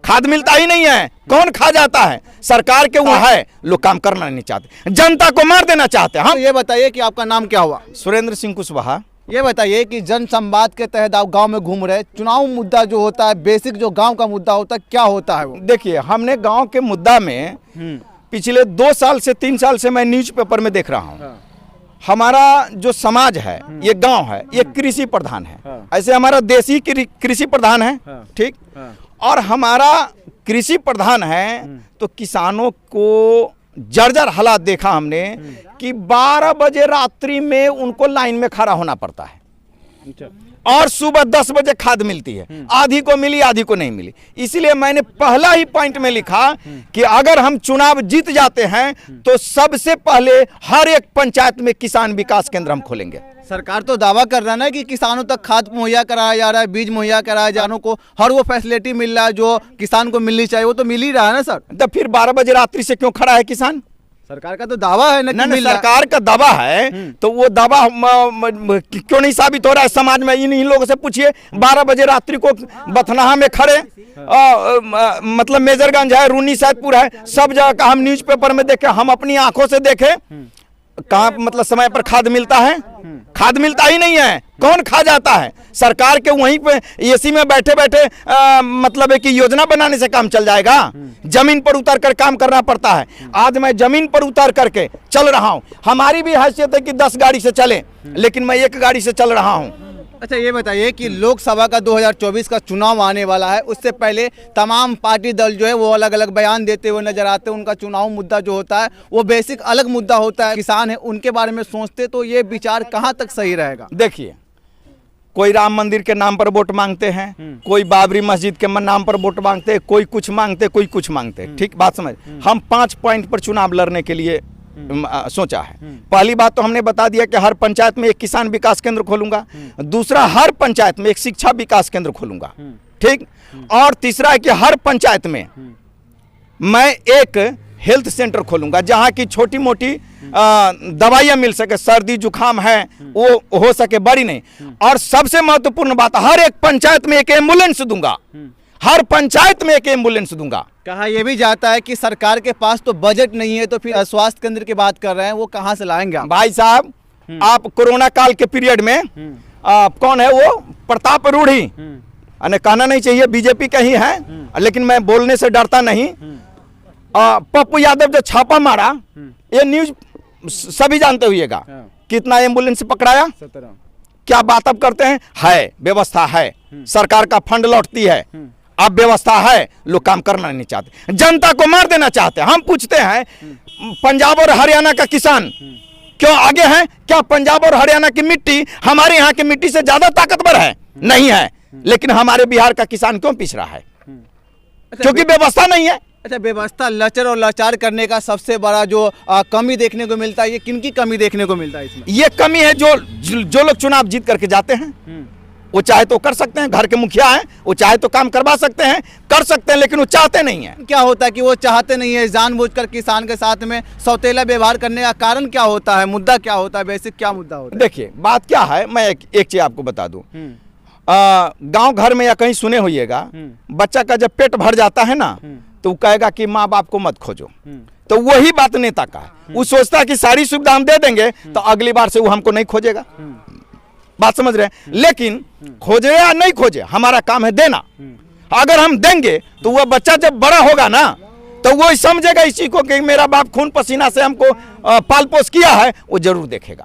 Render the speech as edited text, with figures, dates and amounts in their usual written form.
खाद मिलता ही नहीं है, कौन खा जाता है? सरकार के वो है, लोग काम करना नहीं चाहते, जनता को मार देना चाहते हैं। हम ये बताइए कि आपका नाम क्या हुआ? सुरेंद्र सिंह कुशवाहा। ये बताइए कि जन संवाद के तहत आप गांव में घूम रहे, चुनाव मुद्दा जो होता है, बेसिक जो गांव का मुद्दा होता है, क्या होता है वो? देखिए, हमने गांव के मुद्दा में पिछले 2 साल से 3 साल से मैं न्यूज़पेपर में देख रहा हूँ। हमारा जो समाज है, ये गांव है, ये कृषि प्रधान है। ऐसे हमारा देश ही कृषि प्रधान है, ठीक। और हमारा कृषि प्रधान है तो किसानों को जर्जर हालात देखा हमने कि 12 बजे रात्रि में उनको लाइन में खड़ा होना पड़ता है और सुबह 10 बजे खाद मिलती है। आधी को मिली, आधी को नहीं मिली। इसलिए मैंने पहला ही पॉइंट में लिखा कि अगर हम चुनाव जीत जाते हैं तो सबसे पहले हर एक पंचायत में किसान विकास केंद्र हम खोलेंगे। सरकार तो दावा कर रहा है ना कि किसानों तक खाद मुहैया कराया जा रहा है, बीज मुहैया कराया जा रहा है, को हर वो फैसिलिटी मिल रहा है जो किसान को मिलनी चाहिए, वो तो मिल ही रहा है ना सर। तो फिर 12 बजे रात्रि से क्यों खड़ा है किसान? सरकार का तो दावा है ना कि मिल रहा है। सरकार का दावा है तो वो दावा क्यों नहीं साबित हो रहा है समाज में? इन लोगों से पूछिए, 12 बजे रात्रि को बथनाहा में खड़े, मतलब मेजरगंज है, रूनी सैदपुर है, सब जगह का हम न्यूज़पेपर में देखे, हम अपनी आंखों से देखे, कहाँ मतलब समय पर खाद मिलता है? खाद मिलता ही नहीं है, कौन खा जाता है? सरकार के वहीं पे एसी में बैठे बैठे मतलब है कि योजना बनाने से काम चल जाएगा? जमीन पर उतर कर काम करना पड़ता है। आज मैं जमीन पर उतर करके चल रहा हूं। हमारी भी हैसियत है कि 10 गाड़ी से चले, लेकिन मैं 1 गाड़ी से चल रहा हूं। अच्छा, ये बताइए कि लोकसभा का 2024 का चुनाव आने वाला है, उससे पहले तमाम पार्टी दल जो है वो अलग अलग बयान देते हुए नजर आते हैं। उनका चुनाव मुद्दा जो होता है वो बेसिक अलग मुद्दा होता है। किसान है, उनके बारे में सोचते तो ये विचार कहाँ तक सही रहेगा? देखिए, कोई राम मंदिर के नाम पर वोट मांगते हैं, कोई बाबरी मस्जिद के नाम पर वोट मांगते हैं, कोई कुछ मांगते, कोई कुछ मांगते। ठीक बात समझ। हम 5 पॉइंट पर चुनाव लड़ने के लिए सोचा है। पहली बात तो हमने बता दिया कि हर पंचायत में एक किसान विकास केंद्र खोलूंगा। दूसरा, हर पंचायत में एक शिक्षा विकास केंद्र खोलूंगा, ठीक। और तीसरा है कि हर पंचायत में मैं एक हेल्थ सेंटर खोलूंगा जहां की छोटी मोटी दवाइयां मिल सके, सर्दी जुकाम है वो हो सके, बड़ी नहीं। और सबसे महत्वपूर्ण बात, हर एक पंचायत में एक एम्बुलेंस दूंगा, हर पंचायत में एक एम्बुलेंस दूंगा। कहा यह भी जाता है कि सरकार के पास तो बजट नहीं है, तो फिर स्वास्थ्य केंद्र की बात कर रहे हैं, वो कहां से लाएंगे आप? भाई साहब, आप कोरोना काल के पीरियड में कौन है वो प्रताप रूढ़ी, कहना नहीं चाहिए बीजेपी का ही है, लेकिन मैं बोलने से डरता नहीं। पप्पू यादव जो छापा मारा, ये न्यूज सभी जानते हुएगा, कितना एम्बुलेंस पकड़ाया? 17। क्या बात अब करते हैं? है व्यवस्था है, सरकार का फंड लौटती है, अब व्यवस्था है, लोग काम करना नहीं चाहते, जनता को मार देना चाहते हैं। हम पूछते हैं, पंजाब और हरियाणा का किसान क्यों आगे है? क्या पंजाब और हरियाणा की मिट्टी हमारे यहाँ की मिट्टी से ज्यादा ताकतवर है? नहीं है। लेकिन हमारे बिहार का किसान क्यों पिछ रहा है? क्योंकि व्यवस्था नहीं है। अच्छा, व्यवस्था लचर और लाचार करने का सबसे बड़ा जो कमी देखने को मिलता है, ये किनकी कमी देखने को मिलता है इसमें? ये कमी है जो लोग चुनाव जीत करके जाते हैं, वो चाहे तो कर सकते हैं, घर के मुखिया हैं, वो चाहे तो काम करवा सकते हैं, कर सकते हैं, लेकिन वो चाहते नहीं है। क्या होता है कि वो चाहते नहीं है? जानबूझकर किसान के साथ में सौतेला व्यवहार करने का कारण क्या होता है? मुद्दा क्या होता है? बेसिक क्या मुद्दा होता है? देखिए, बात क्या है, मैं एक चीज आपको बता दूं। गांव घर में या कहीं सुने होइएगा, बच्चा का जब पेट भर जाता है ना, तो वो कहेगा कि माँ बाप को मत खोजो। तो वही बात नेता का है। वो सोचता है कि सारी सुविधा हम दे देंगे तो अगली बार से वो हमको नहीं खोजेगा। बात समझ रहे हैं? लेकिन खोजे या नहीं खोजे, हमारा काम है देना। अगर हम देंगे तो वह बच्चा जब बड़ा होगा ना, तो वो समझेगा इसी को कि मेरा बाप खून पसीना से हमको पाल पोस किया है, वो जरूर देखेगा।